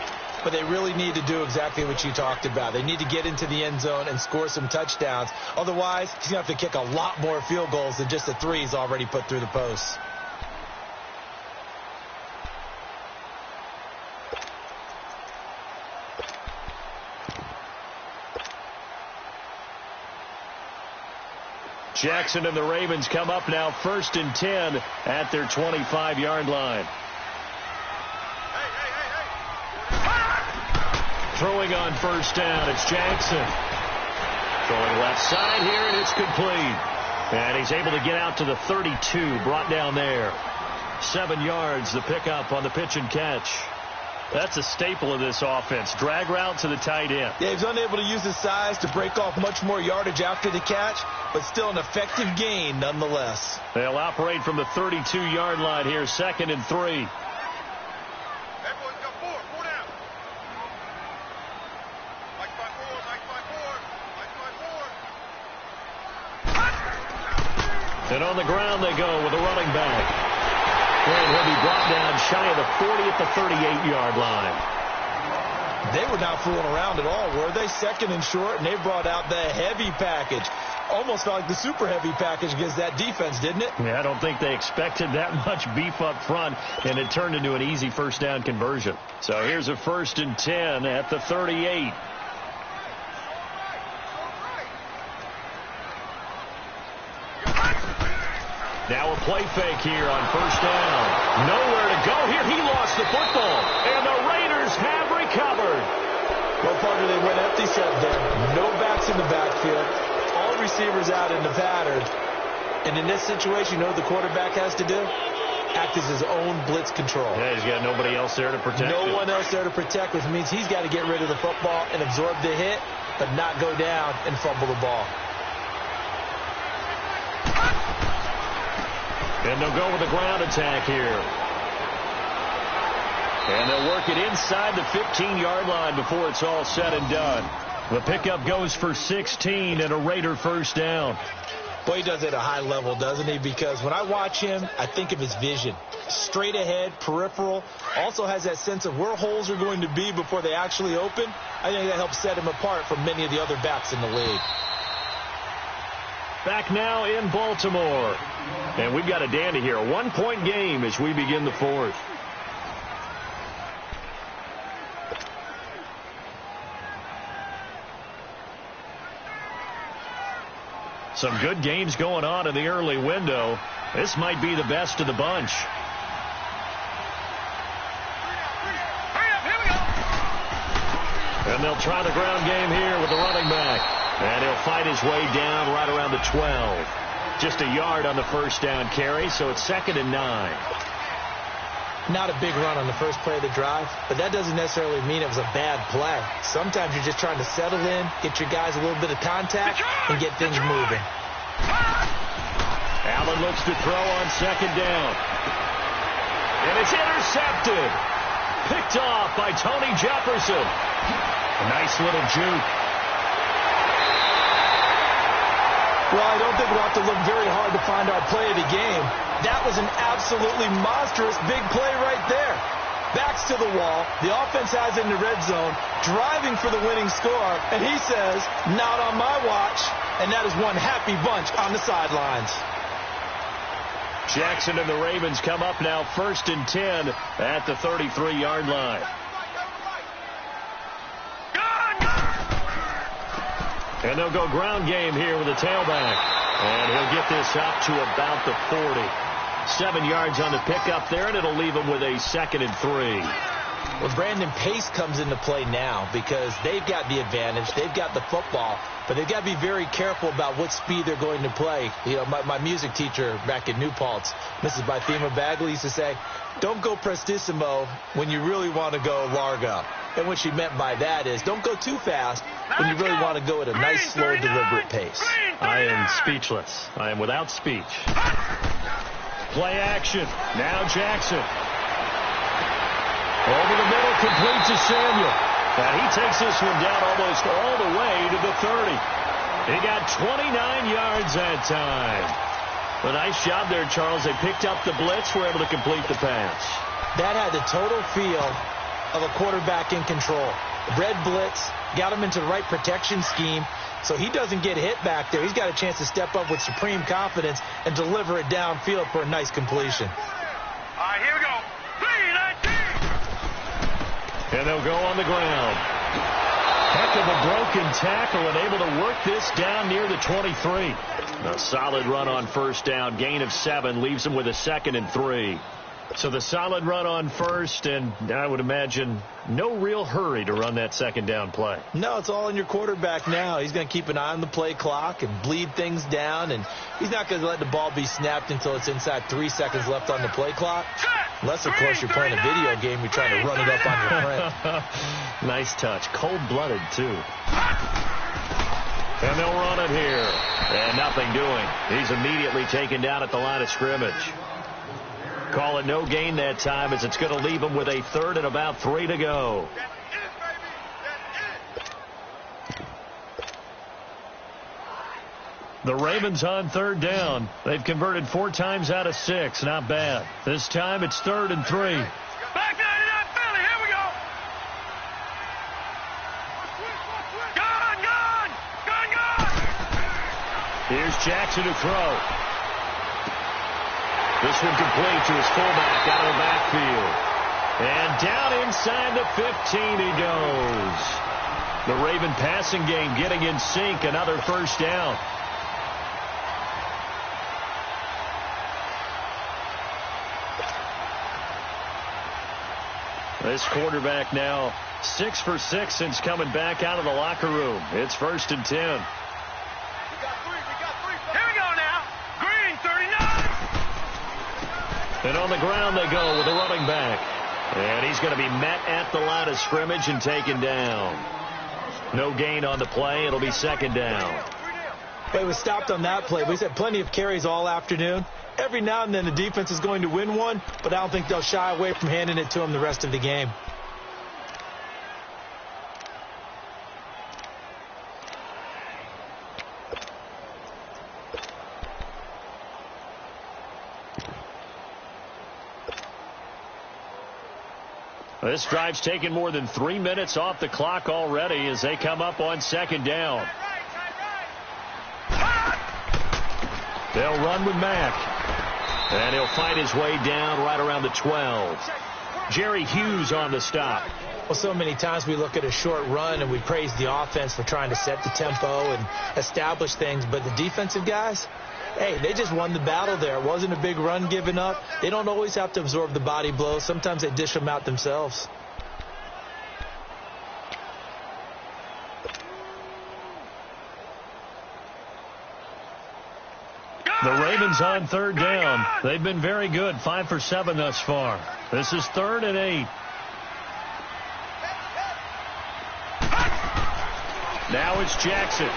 [SPEAKER 3] but they really need to do exactly what you talked about. They need to get into the end zone and score some touchdowns. Otherwise, he's going to have to kick a lot more field goals than just the 3 he's already put through the posts.
[SPEAKER 2] Jackson and the Ravens come up now 1st and 10 at their 25-yard line. Throwing on 1st down, it's Jackson. Throwing left side here, and it's complete. And he's able to get out to the 32, brought down there. 7 yards, the pickup on the pitch and catch. That's a staple of this offense. Drag route to the tight end.
[SPEAKER 3] Yeah, he's unable to use his size to break off much more yardage after the catch, but still an effective gain nonetheless.
[SPEAKER 2] They'll operate from the 32-yard line here, 2nd and 3. And on the ground they go with a running back. And he'll be brought down shy of the 40 at the 38-yard line.
[SPEAKER 3] They were not fooling around at all, were they? 2nd and short, and they brought out the heavy package. Almost felt like the super heavy package against that defense, didn't it?
[SPEAKER 2] Yeah, I don't think they expected that much beef up front, and it turned into an easy 1st down conversion. So here's a 1st and 10 at the 38. play fake here on first down. Nowhere to go here. He lost the football. And the Raiders have recovered.
[SPEAKER 3] Well, partner, they went empty set there. No backs in the backfield. All receivers out in the pattern. And in this situation, you know what the quarterback has to do? Act as his own blitz control.
[SPEAKER 2] Yeah, he's got nobody else there to protect
[SPEAKER 3] No
[SPEAKER 2] him.
[SPEAKER 3] one else there to protect, which means he's got to get rid of the football and absorb the hit, but not go down and fumble the ball.
[SPEAKER 2] And they'll go with a ground attack here. And they'll work it inside the 15-yard line before it's all said and done. The pickup goes for 16 and a Raider first down.
[SPEAKER 3] Boy, he does it at a high level, doesn't he? Because when I watch him, I think of his vision. Straight ahead, peripheral. Also has that sense of where holes are going to be before they actually open. I think that helps set him apart from many of the other backs in the league.
[SPEAKER 2] Back now in Baltimore. And we've got a dandy here. A 1-point game as we begin the fourth. Some good games going on in the early window. This might be the best of the bunch. And they'll try the ground game here with the running back. And he'll fight his way down right around the 12. Just a yard on the first down carry, so it's 2nd and 9.
[SPEAKER 3] Not a big run on the first play of the drive, but that doesn't necessarily mean it was a bad play. Sometimes you're just trying to settle in, get your guys a little bit of contact, and get things moving.
[SPEAKER 2] Allen looks to throw on 2nd down. And it's intercepted. Picked off by Tony Jefferson. A nice little juke.
[SPEAKER 3] Well, I don't think we'll have to look very hard to find our play of the game. That was an absolutely monstrous big play right there. Backs to the wall. The offense has in the red zone, driving for the winning score. And he says, not on my watch. And that is one happy bunch on the sidelines.
[SPEAKER 2] Jackson and the Ravens come up now 1st and 10 at the 33-yard line. And they'll go ground game here with a tailback. And he'll get this up to about the 40. 7 yards on the pickup there, and it'll leave him with a 2nd and 3.
[SPEAKER 3] Well, Brandon, pace comes into play now because they've got the advantage. They've got the football, but they've got to be very careful about what speed they're going to play. You know, my music teacher back in New Paltz, Mrs. Bythema Bagley, used to say, don't go prestissimo when you really want to go largo. And what she meant by that is don't go too fast when you really want to go at a nice, slow, deliberate pace.
[SPEAKER 2] I am speechless. I am without speech. Play action. Now Jackson. Over the middle, complete to Samuel. And he takes this one down almost all the way to the 30. He got 29 yards that time. A nice job there, Charles. They picked up the blitz, were able to complete the pass.
[SPEAKER 3] That had the total feel of a quarterback in control. Red blitz, got him into the right protection scheme, so he doesn't get hit back there. He's got a chance to step up with supreme confidence and deliver it downfield for a nice completion.
[SPEAKER 4] All right, here we go. 3-19.
[SPEAKER 2] And they'll go on the ground. Heck of a broken tackle and able to work this down near the 23. A solid run on first down. Gain of 7 leaves him with a 2nd and 3. So the solid run on first, and I would imagine no real hurry to run that 2nd down play.
[SPEAKER 3] No, it's all in your quarterback now. He's going to keep an eye on the play clock and bleed things down, and he's not going to let the ball be snapped until it's inside 3 seconds left on the play clock. Unless, of course, you're playing a video game, you're trying to run it up on your friend.
[SPEAKER 2] Nice touch. Cold-blooded, too. And they'll run it here. And nothing doing. He's immediately taken down at the line of scrimmage. Call it no gain that time as it's going to leave him with a 3rd and about 3 to go. The Ravens on 3rd down. They've converted 4 times out of 6. Not bad. This time it's 3rd and 3.
[SPEAKER 4] Back 99 Philly. Here we go. Gun, gun, gun, gun.
[SPEAKER 2] Here's Jackson to throw. This one complete to his fullback out of the backfield. And down inside the 15 he goes. The Raven passing game getting in sync. Another first down. This quarterback now 6 for 6 since coming back out of the locker room. It's 1st and 10.
[SPEAKER 4] We got three. Here we go now. Green, 39.
[SPEAKER 2] And on the ground they go with a running back. And he's going to be met at the line of scrimmage and taken down. No gain on the play. It'll be 2nd down.
[SPEAKER 3] But he was stopped on that play. We've had plenty of carries all afternoon. Every now and then the defense is going to win one, but I don't think they'll shy away from handing it to him the rest of the game.
[SPEAKER 2] This drive's taken more than 3 minutes off the clock already as they come up on 2nd down. They'll run with Mack. And he'll find his way down right around the 12. Jerry Hughes on the stop.
[SPEAKER 3] Well, so many times we look at a short run and we praise the offense for trying to set the tempo and establish things, but the defensive guys, hey, they just won the battle there. It wasn't a big run given up. They don't always have to absorb the body blows. Sometimes they dish them out themselves.
[SPEAKER 2] The Ravens on 3rd down. They've been very good, 5 for 7 thus far. This is 3rd and 8. Now it's Jackson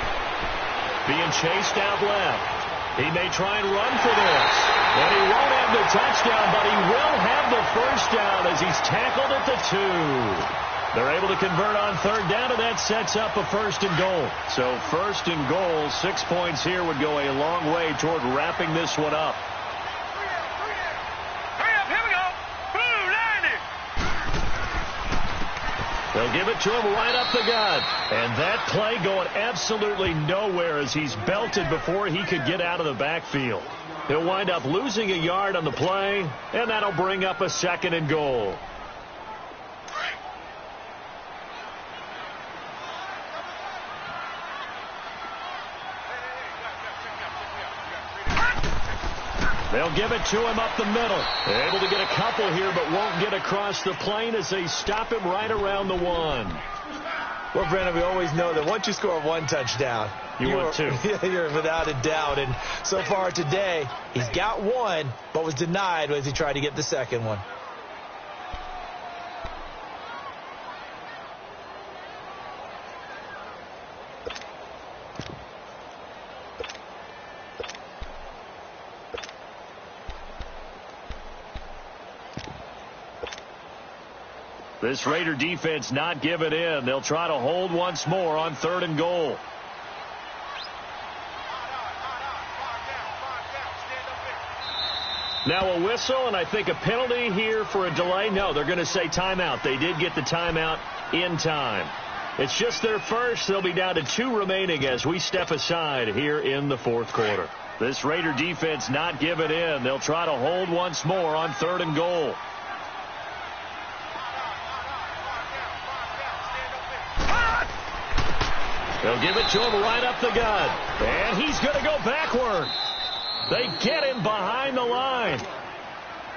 [SPEAKER 2] being chased out left. He may try and run for this. And he won't have the touchdown, but he will have the 1st down as he's tackled at the 2. They're able to convert on 3rd down, and that sets up a 1st and goal. So 1st and goal, 6 points here would go a long way toward wrapping this one up.
[SPEAKER 4] Hurry up, here we go. Blue line it.
[SPEAKER 2] They'll give it to him right up the gut. And that play going absolutely nowhere as he's belted before he could get out of the backfield. He'll wind up losing a yard on the play, and that'll bring up a 2nd and goal. They'll give it to him up the middle. Able to get a couple here, but won't get across the plane as they stop him right around the 1.
[SPEAKER 3] Well, Brandon, we always know that once you score 1 touchdown,
[SPEAKER 2] you're 2.
[SPEAKER 3] You're without a doubt. And so far today, he's got 1, but was denied as he tried to get the 2nd one.
[SPEAKER 2] This Raider defense not giving in. They'll try to hold once more on 3rd and goal. Now a whistle, and I think a penalty here for a delay. No, they're going to say timeout. They did get the timeout in time. It's just their first. They'll be down to 2 remaining as we step aside here in the 4th quarter. This Raider defense not giving in. They'll try to hold once more on 3rd and goal. They'll give it to him right up the gut. And he's going to go backward. They get him behind the line.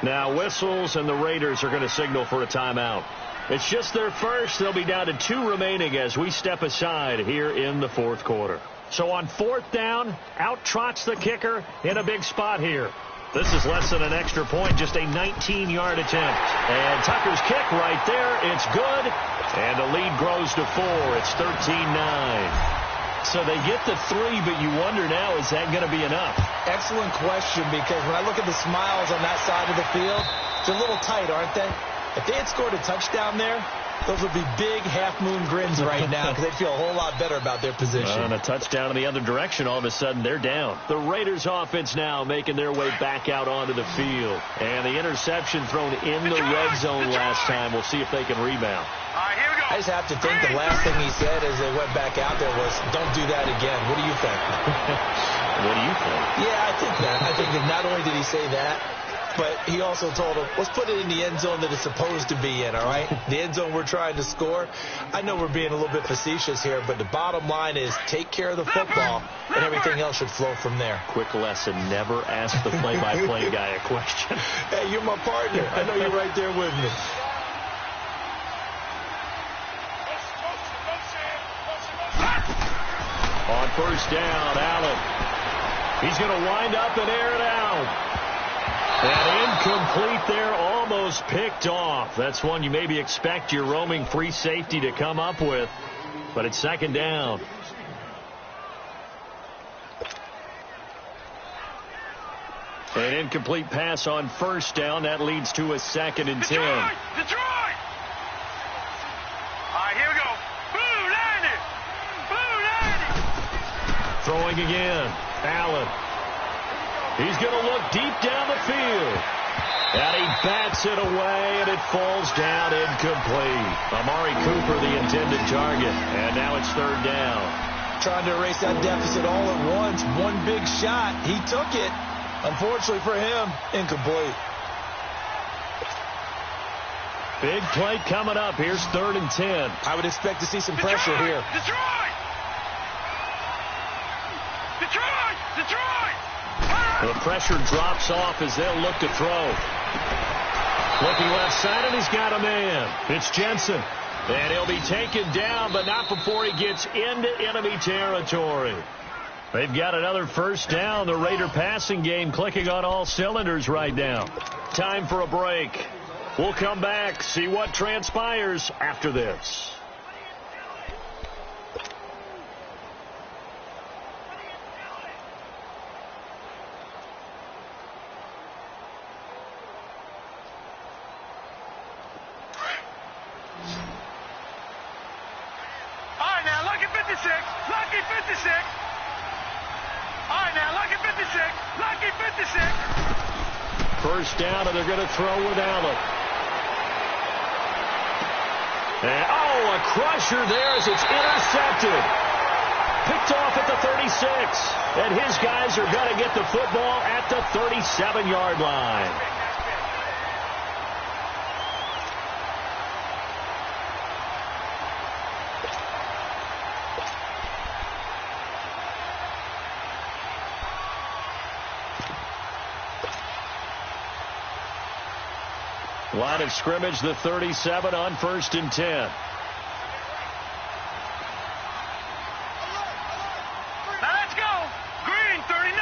[SPEAKER 2] Now whistles, and the Raiders are going to signal for a timeout. It's just their first. They'll be down to 2 remaining as we step aside here in the 4th quarter. So on 4th down, out trots the kicker in a big spot here. This is less than an extra point, just a 19-yard attempt. And Tucker's kick right there. It's good. And the lead grows to 4. It's 13-9. So they get the 3, but you wonder now, is that going to be enough?
[SPEAKER 3] Excellent question, because when I look at the smiles on that side of the field, they're a little tight, aren't they? If they had scored a touchdown there, those would be big half-moon grins right now because they'd feel a whole lot better about their position.
[SPEAKER 2] And a touchdown in the other direction, all of a sudden they're down. The Raiders offense now making their way back out onto the field. And the interception thrown in the red zone last time. We'll see if they can rebound.
[SPEAKER 4] All right, here we go.
[SPEAKER 3] I just have to think the last thing he said as they went back out there was, don't do that again. What do you think?
[SPEAKER 2] What do you think?
[SPEAKER 3] Yeah, I think that. I think that not only did he say that, but he also told him, let's put it in the end zone that it's supposed to be in, all right? The end zone we're trying to score. I know we're being a little bit facetious here, but the bottom line is take care of the football, and everything else should flow from there.
[SPEAKER 2] Quick lesson, never ask the play-by-play guy a question.
[SPEAKER 3] Hey, you're my partner. I know you're right there with me.
[SPEAKER 2] On first down, Allen. He's going to wind up and air it out. And incomplete there, almost picked off. That's one you maybe expect your roaming free safety to come up with. But it's second down. An incomplete pass on first down. That leads to a 2nd and 10.
[SPEAKER 4] Detroit! Detroit! All right, here we go. Blue landed! Blue landed!
[SPEAKER 2] Throwing again. Allen. He's going to look deep down the field. And he bats it away, and it falls down incomplete. Amari Cooper, the intended target. And now it's third down.
[SPEAKER 3] Trying to erase that deficit all at once. One big shot. He took it. Unfortunately for him, incomplete.
[SPEAKER 2] Big play coming up. Here's 3rd and 10.
[SPEAKER 3] I would expect to see some pressure here.
[SPEAKER 4] Detroit! Detroit! Detroit!
[SPEAKER 2] The pressure drops off as they'll look to throw. Looking left side, and he's got a man. It's Jensen. And he'll be taken down, but not before he gets into enemy territory. They've got another first down. The Raider passing game clicking on all cylinders right now. Time for a break. We'll come back, see what transpires after this.
[SPEAKER 4] All right, now, lucky 56. Lucky 56. All right, now, lucky 56. Lucky 56.
[SPEAKER 2] First down, and they're going to throw with Allen. And, a crusher there as it's intercepted. Picked off at the 36. And his guys are going to get the football at the 37-yard line. Line of scrimmage, the 37 on 1st and 10.
[SPEAKER 4] Now let's go. Green, 39.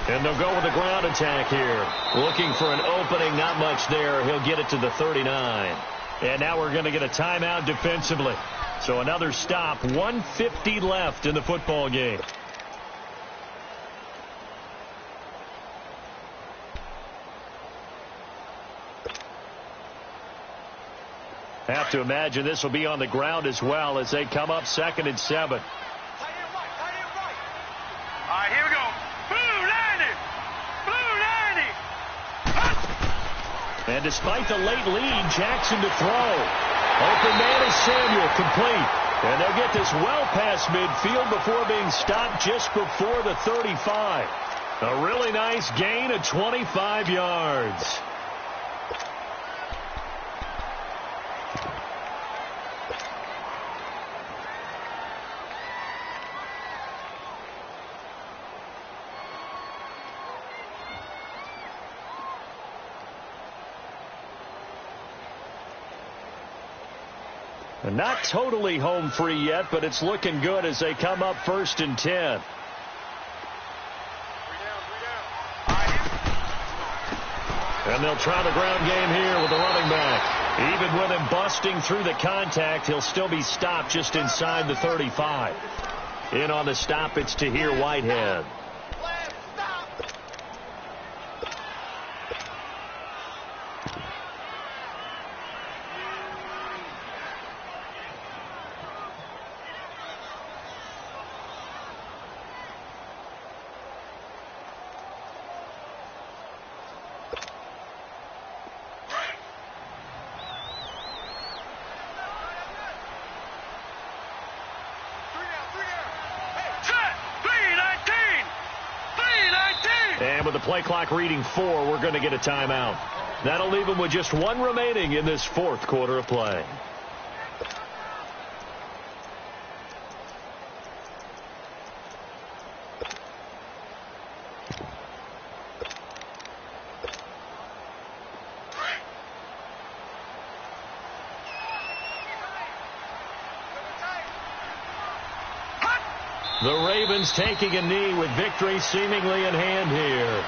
[SPEAKER 2] And they'll go with the ground attack here. Looking for an opening, not much there. He'll get it to the 39. And now we're going to get a timeout defensively. So another stop, 1:50 left in the football game. Have to imagine this will be on the ground as well as they come up 2nd and 7.
[SPEAKER 4] All right, here we go. Blue landed. Blue landed.
[SPEAKER 2] And despite the late lead, Jackson to throw. Open man is Samuel, complete. And they'll get this well past midfield before being stopped just before the 35. A really nice gain of 25 yards. Not totally home free yet, but it's looking good as they come up 1st and 10. And they'll try the ground game here with the running back. Even with him busting through the contact, he'll still be stopped just inside the 35. In on the stop, it's Tahir Whitehead. And with the play clock reading 4, we're going to get a timeout. That'll leave them with just 1 remaining in this 4th quarter of play. The Ravens taking a knee with victory seemingly in hand here.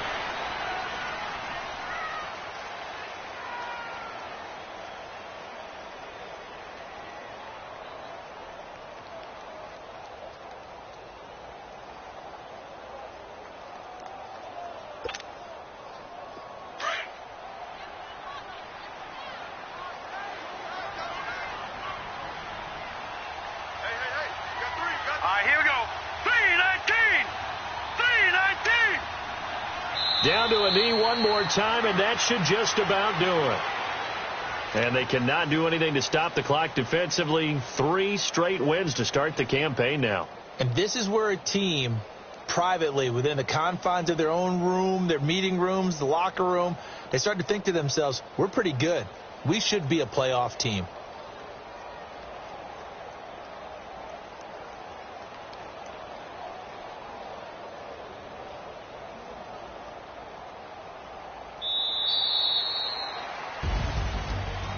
[SPEAKER 2] Down to a knee one more time, and that should just about do it. And they cannot do anything to stop the clock defensively. 3 straight wins to start the campaign now.
[SPEAKER 3] And this is where a team, privately, within the confines of their own room, their meeting rooms, the locker room, they start to think to themselves, we're pretty good. We should be a playoff team.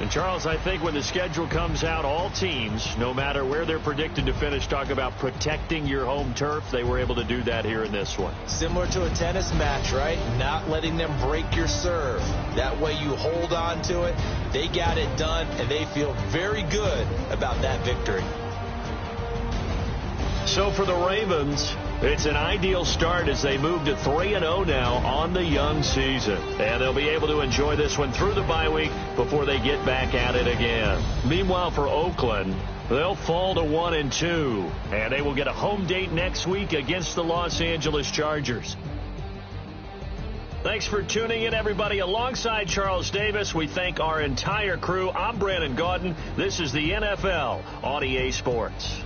[SPEAKER 2] And, Charles, I think when the schedule comes out, all teams, no matter where they're predicted to finish, talk about protecting your home turf. They were able to do that here in this one.
[SPEAKER 3] Similar to a tennis match, right? Not letting them break your serve. That way you hold on to it. They got it done, and they feel very good about that victory.
[SPEAKER 2] So for the Ravens, it's an ideal start as they move to 3-0 now on the young season. And they'll be able to enjoy this one through the bye week before they get back at it again. Meanwhile, for Oakland, they'll fall to 1-2. And they will get a home date next week against the Los Angeles Chargers. Thanks for tuning in, everybody. Alongside Charles Davis, we thank our entire crew. I'm Brandon Gaudin. This is the NFL on EA Sports.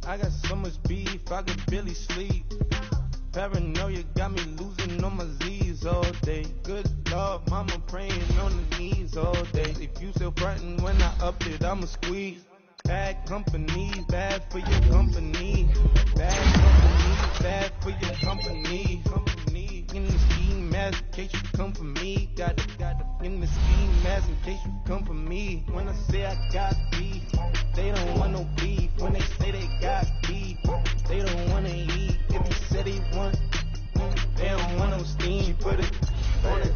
[SPEAKER 5] I got so much beef, I could barely sleep. Paranoia got me losing on my Z's all day. Good Lord, mama praying on the knees all day. If you still frontin' when I up it, I'ma squeeze. Bad company, bad for your company. Bad company, bad for your company. In the ski mask in case you come for me. Got it in the ski mask in case you come for me. When I say I got beef, they don't want no beef. When they say they got beef, they don't wanna eat. If you said they want, they don't want no steam. She put it on it.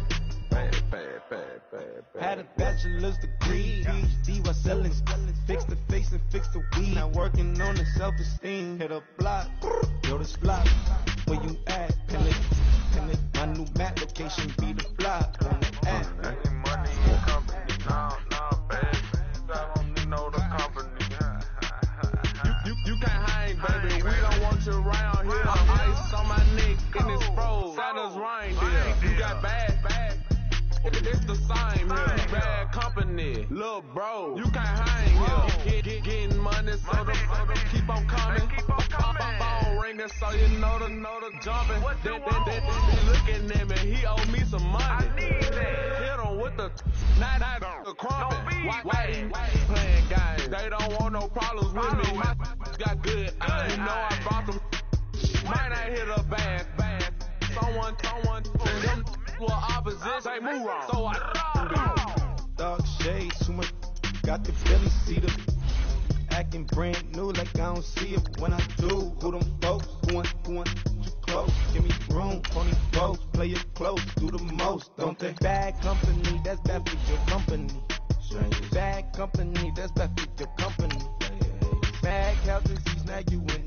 [SPEAKER 5] Had a bachelor's degree, PhD while selling. Fix the face and fix the weed. Now working on the self-esteem. Hit a block, yo this block. Where you at? Pin it. My new map location be the block on the app.
[SPEAKER 6] Money in company, nah, baby. I don't know the company. You can't hang, baby. We don't want you around here. Ice on my neck and it's froze. Santa's reindeer. You got bad. It's the same here. Bad company, little bro. You can't hang here. Getting money, so the keep on coming. Phone ringing, so you know the jumping. They looking at me, he owe me some money. I need that. Hit him with the the crumping. Why playing games? They don't want no problems with me. My got good. You know I brought them. Might not hit a bad. Someone, them were opposition. They move wrong. So I
[SPEAKER 5] dark shades, too much. Got the belly seat up. Acting brand new like I don't see it when I do. Who them folks? Who want too close? Give me room, pony folks. Play it close, do the most, don't they? Bad company, that's bad for your company. Bad company, that's bad for your company. Bad health disease, now you in